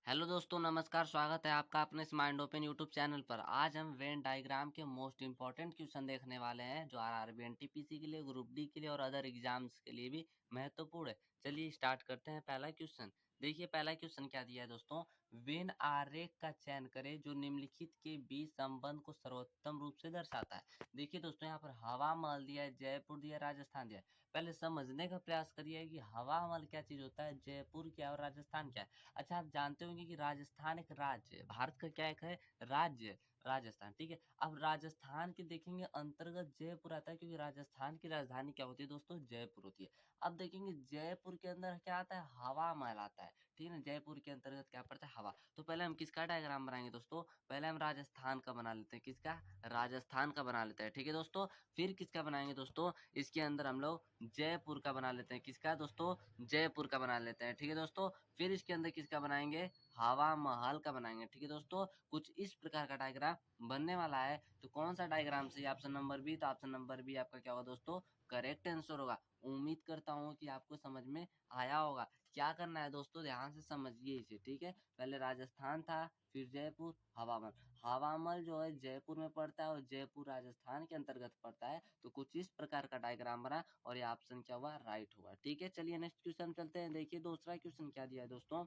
Hello दोस्तों, नमस्कार। स्वागत है आपका अपने स्माइंड ओपन यूट्यूब चैनल पर। आज हम वेन डायग्राम के मोस्ट इंपॉर्टेंट क्वेश्चन देखने वाले हैं जो आरआरबी एनटीपीसी के लिए, ग्रुप डी के लिए और अदर एग्जाम्स के लिए भी महत्वपूर्ण है। चलिए स्टार्ट करते हैं। पहला क्वेश्चन देखिए, पहला क्वेश्चन क्या दिया है दोस्तों। वेन आरेख का चयन करें जो निम्नलिखित के बीच संबंध को सर्वोत्तम रूप से दर्शाता है। देखिए दोस्तों, यहाँ पर हवा महल दिया है, जयपुर दिया है, राजस्थान दिया है। पहले समझने का प्रयास करिए कि हवा महल क्या चीज होता है, जयपुर क्या और राजस्थान क्या है। अच्छा, आप जानते होंगे कि राजस्थान एक राज्य है, भारत का क्या एक है राज्य है, राजस्थान। ठीक है, अब राजस्थान के देखेंगे अंतर्गत जयपुर आता है, क्योंकि राजस्थान की राजधानी क्या होती है दोस्तों, जयपुर होती है। अब देखेंगे जयपुर के अंदर क्या आता है, हवा महल आता है। ठीक है ना, जयपुर के अंतर्गत क्या पड़ता है, हवा। तो पहले हम किसका डायग्राम बनाएंगे दोस्तों, पहले हम राजस्थान का बना लेते हैं। किसका, राजस्थान का बना लेते हैं। ठीक है दोस्तों, फिर किसका बनाएंगे दोस्तों, इसके अंदर हम लोग जयपुर का बना लेते हैं। किसका दोस्तों, जयपुर का बना लेते हैं। ठीक है दोस्तों, फिर इसके अंदर किसका बनाएंगे, हवा महल का बनाएंगे। ठीक है दोस्तों, कुछ इस प्रकार का डायग्राम बनने वाला है। तो कौन सा डायग्राम सही, ऑप्शन नंबर बी। तो ऑप्शन नंबर बी आपका क्या होगा दोस्तों, करेक्ट आंसर होगा। उम्मीद करता हूँ कि आपको समझ में आया होगा। क्या करना है दोस्तों, ध्यान से समझिए इसे। ठीक है, पहले राजस्थान था, फिर जयपुर, हवामहल। हवामहल जो है जयपुर में पड़ता है और जयपुर राजस्थान के अंतर्गत पड़ता है। तो कुछ इस प्रकार का डायग्राम बना और ये ऑप्शन क्या हुआ, राइट हुआ। ठीक है, चलिए नेक्स्ट क्वेश्चन चलते हैं। देखिए दूसरा क्वेश्चन क्या दिया है दोस्तों,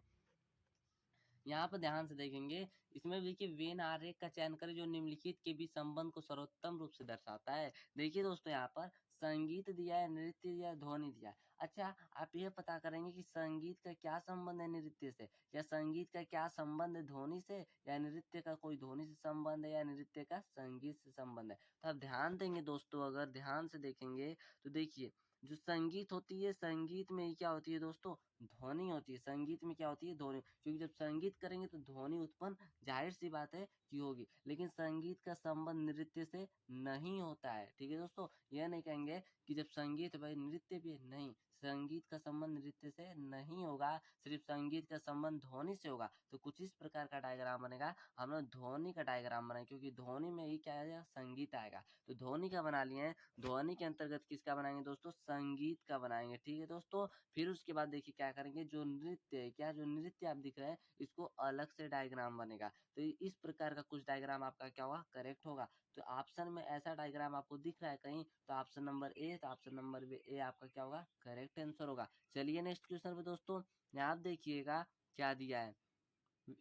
यहाँ पर ध्यान से देखेंगे। इसमें देखिए वेन आरेख का चयन करें जो निम्नलिखित के बीच संबंध को सर्वोत्तम रूप से दर्शाता है। देखिए दोस्तों, यहाँ पर संगीत दिया है, नृत्य दिया है, ध्वनि दिया है। अच्छा, आप ये पता करेंगे कि संगीत का क्या संबंध है नृत्य से, या संगीत का क्या संबंध है ध्वनि से, या नृत्य का कोई ध्वनि से संबंध है, या नृत्य का संगीत से संबंध है। तो आप ध्यान देंगे दोस्तों, अगर ध्यान से देखेंगे तो देखिए, जो संगीत होती है, संगीत में क्या होती है दोस्तों, ध्वनि होती है। संगीत में क्या होती है, ध्वनि। क्योंकि जब संगीत करेंगे तो ध्वनि उत्पन्न जाहिर सी बात है कि होगी। लेकिन संगीत का संबंध नृत्य से नहीं होता है। ठीक है दोस्तों, यह नहीं कहेंगे कि जब संगीत भाई नृत्य भी नहीं, संगीत का संबंध नृत्य से नहीं होगा, सिर्फ संगीत का संबंध ध्वनि से होगा। तो कुछ इस प्रकार का डायग्राम बनेगा। हम लोग ध्वनि का डायग्राम बनाए, क्योंकि ध्वनि में ही क्या आएगा, संगीत आएगा। तो ध्वनि का बना लिए हैं। ध्वनि के अंतर्गत किसका बनाएंगे दोस्तों, संगीत का बनाएंगे। ठीक है दोस्तों, फिर उसके बाद देखिए क्या करेंगे, जो नृत्य है, क्या जो नृत्य आप दिख रहे हैं इसको अलग से डायग्राम बनेगा। तो इस प्रकार का कुछ डायग्राम आपका क्या होगा, करेक्ट होगा। तो ऑप्शन में ऐसा डायग्राम आपको दिख रहा है कहीं, तो ऑप्शन नंबर ए, तो ऑप्शन नंबर ए आपका क्या होगा, करेक्ट आंसर होगा। चलिए नेक्स्ट क्वेश्चन पे दोस्तों, यहाँ आप देखिएगा क्या दिया है।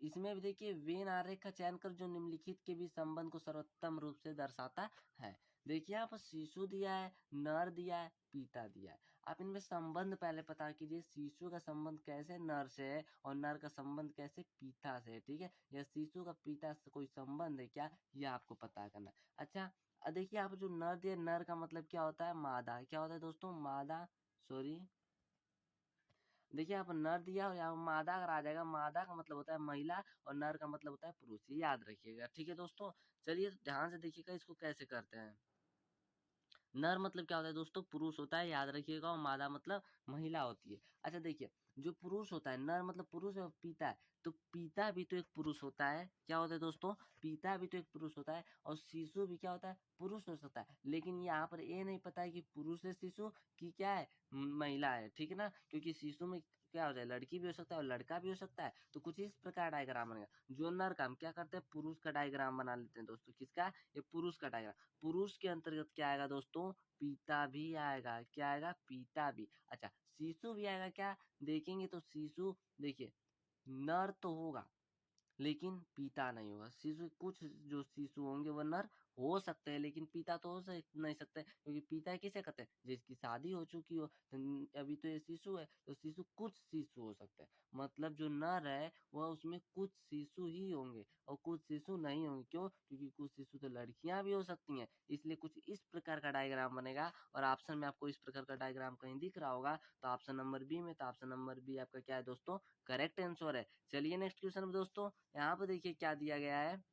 इसमें भी देखिए वेन आरेख का चयन कर जो निम्नलिखित के बीच संबंध को सर्वोत्तम रूप से दर्शाता है। देखिए यहाँ पर शिशु दिया है, नर दिया है, पिता दिया है। आप इनमें संबंध पहले पता कीजिए, शिशु का संबंध कैसे नर से है और नर का संबंध कैसे पिता से है। ठीक है, या शिशु का पिता से कोई संबंध है क्या, यह आपको पता करना है। अच्छा, देखिए आप जो नर दिया, नर का मतलब क्या होता है, मादा। क्या होता है दोस्तों, मादा। सॉरी, देखिए यहाँ पर नर दिया और यहाँ पर मादा अगर आ जाएगा, मादा का मतलब होता है महिला और नर का मतलब होता है पुरुष। ये याद रखिएगा। ठीक है दोस्तों, चलिए तो ध्यान से देखिएगा इसको कैसे करते हैं। नर मतलब क्या होता है दोस्तों, पुरुष होता है, याद रखिएगा। और मादा मतलब महिला होती है। अच्छा देखिए, जो पुरुष होता है, नर मतलब पुरुष है, पिता है, तो पिता भी तो एक पुरुष होता है। क्या होता है दोस्तों, पिता भी तो एक पुरुष होता है। और शिशु भी क्या होता है, पुरुष हो सकता है। लेकिन यहाँ पर ये नहीं पता है कि पुरुष है शिशु की क्या है, महिला है। ठीक है ना, क्योंकि शिशु में क्या हो जाए, लड़की भी हो सकता है और लड़का भी हो सकता है। तो कुछ इस प्रकार डायग्राम बनेगा। जो नर का हम क्या करते हैं, पुरुष का डायग्राम बना लेते हैं दोस्तों। किसका, ये पुरुष का डायग्राम। पुरुष के अंतर्गत क्या आएगा दोस्तों, पिता भी आएगा। क्या आएगा, पिता भी। अच्छा, शिशु भी आएगा क्या, देखेंगे तो शिशु देखिए, नर तो होगा लेकिन पिता नहीं होगा। शिशु कुछ जो शिशु होंगे वो नर हो सकते हैं, लेकिन पिता तो नहीं सकते, क्योंकि पिता किसे कहते हैं, जिसकी शादी हो चुकी हो। तो अभी तो ये शिशु है, तो शिशु कुछ शिशु हो सकते हैं। मतलब जो नर है वह उसमें कुछ शिशु ही होंगे और कुछ शिशु नहीं होंगे। क्यों, क्योंकि कुछ शिशु तो लड़कियां भी हो सकती हैं। इसलिए कुछ इस प्रकार का डायग्राम बनेगा। और ऑप्शन में आपको इस प्रकार का डायग्राम कहीं दिख रहा होगा, तो ऑप्शन नंबर बी में, तो ऑप्शन नंबर बी आपका क्या है दोस्तों, करेक्ट आंसर है। चलिए नेक्स्ट क्वेश्चन में दोस्तों, यहाँ पर देखिए क्या दिया गया है।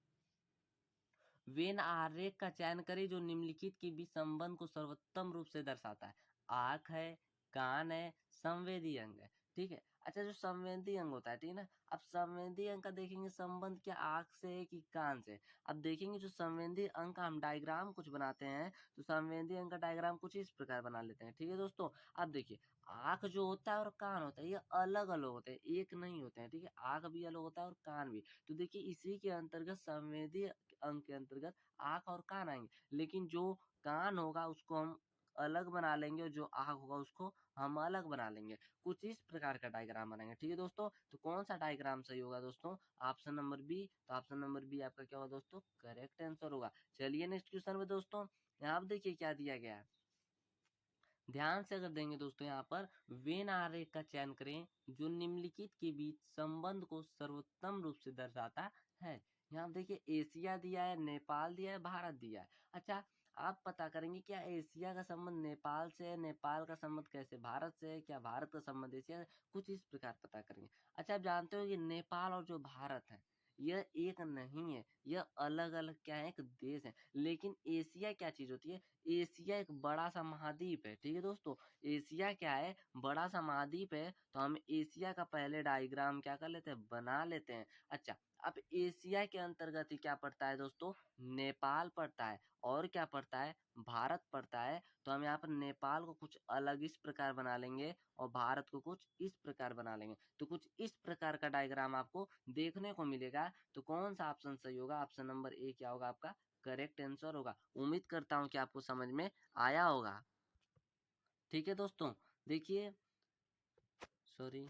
वेन आरेख का चयन करें जो निम्नलिखित के बीच संबंध को सर्वोत्तम रूप से दर्शाता है। आंख है, कान है, संवेदी अंग है। ठीक है, अच्छा, जो संवेदी अंग होता है, ठीक है ना? अब संवेदी अंग का देखेंगे संबंध क्या आँख से है कि कान से? अब देखेंगे जो संवेदी अंग का हम डायग्राम कुछ बनाते हैं, तो संवेदी अंग का डायग्राम कुछ इस प्रकार बना लेते हैं, ठीक है दोस्तों? अब देखिए, आँख जो होता है और कान होता है, ये अलग-अलग होते हैं, एक नहीं होते हैं, ठीक है? आँख भी अलग होता है और कान भी। तो देखिए इसी के अंतर्गत संवेदी अंग के अंतर्गत आँख और कान आएँगे। लेकिन जो कान होगा उसको हम अलग बना लेंगे और जो आँख होगा उसको हम अलग बना लेंगे। कुछ इस प्रकार का डायग्राम बनाएँगे, ठीक है दोस्तों? तो कौन-सा डायग्राम सही होगा दोस्तों? ऑप्शन नंबर बी, तो ऑप्शन नंबर बी आपका क्या होगा दोस्तों? करेक्ट आंसर होगा। चलिए नेक्स्ट क्वेश्चन में दोस्तों, यहाँ पे देखिए क्या दिया गया है। ध्यान से अगर देंगे दोस्तों यहाँ पर वेन आरेख का चयन करें जो निम्नलिखित के बीच संबंध को सर्वोत्तम रूप से दर्शाता है। यहाँ पे देखिए एशिया दिया है, नेपाल दिया है, भारत दिया है। अच्छा, आप पता करेंगे क्या एशिया का संबंध नेपाल से है, नेपाल का संबंध कैसे भारत से है, क्या भारत का संबंध एशिया से, कुछ इस प्रकार पता करेंगे। अच्छा, आप जानते हो कि नेपाल और जो भारत है यह एक नहीं है, यह अलग-अलग क्या है, एक देश है। लेकिन एशिया क्या चीज़ होती है? एशिया एक बड़ा-सा महाद्वीप है, ठीक है दोस्तों? एशिया क्या है? बड़ा-सा महाद्वीप है, तो हम एशिया का पहले डायग्राम क्या कर लेते हैं? बना लेते हैं। अच्छा, अब एशिया के अंतर्गत ही क्या पड़ता है दोस्तों? नेपाल पड़ता है और क्या पड़ता है? भारत पड़ता है। तो हम यहाँ पर नेपाल को कुछ अलग इस प्रकार बना लेंगे और भारत को कुछ इस प्रकार बना लेंगे। तो कुछ इस प्रकार का डायग्राम आपको देखने को मिलेगा। तो कौन-सा ऑप्शन सही होगा? ऑप्शन नंबर ए क्या होगा आपका? करेक्ट आंसर होगा। उम्मीद करता हूँ कि आपको समझ में आया होगा। ठीक है दोस्तों, देखिए सॉरी,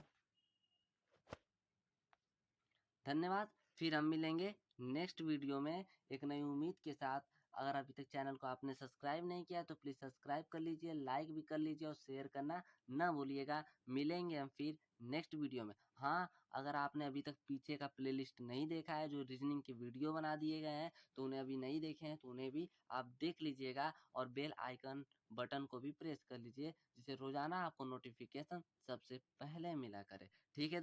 धन्यवाद। फिर हम मिलेंगे नेक्स्ट वीडियो में एक नई उम्मीद के साथ। अगर अभी तक चैनल को आपने सब्सक्राइब नहीं किया तो प्लीज़ सब्सक्राइब कर लीजिए, लाइक भी कर लीजिए और शेयर करना ना भूलिएगा। मिलेंगे हम फिर नेक्स्ट वीडियो में। हाँ, अगर आपने अभी तक पीछे का प्लेलिस्ट नहीं देखा है, जो रीजनिंग के वीडियो बना दिए गए हैं, तो उन्हें अभी नहीं देखे हैं तो उन्हें भी आप देख लीजिएगा और बेल आइकन बटन को भी प्रेस कर लीजिए, जिससे रोज़ाना आपको नोटिफिकेशन सबसे पहले मिला करे। ठीक है?